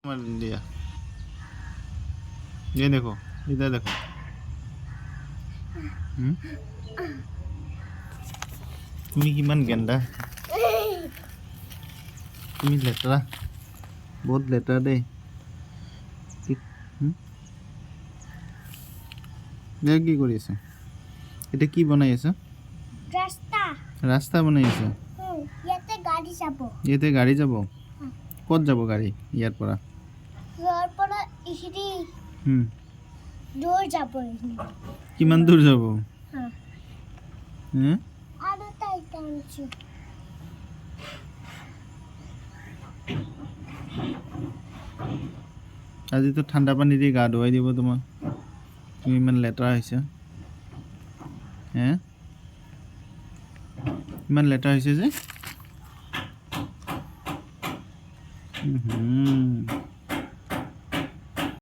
मार दिया ये देखो इधर देखो তুমি কিমান গেন্দা তুমি লেতেৰা বহুত লেতেৰা দেই দেখ কি কৰি আছে এটা কি বনাই আছে ৰাস্তা ৰাস্তা বনাই আছে ইয়াতে গাড়ী যাব ক'ত যাব গাড়ী ইয়াৰ পৰা ইখিনি দূৰ যাব কিমান দূৰ যাব আৰু টাইটানছো আজি তো ঠাণ্ডা পানী দি গা ধুৱাই দিব তোমাক তুমি ইমান লেতেৰা হৈছে ইমান লেতেৰা হৈছে যে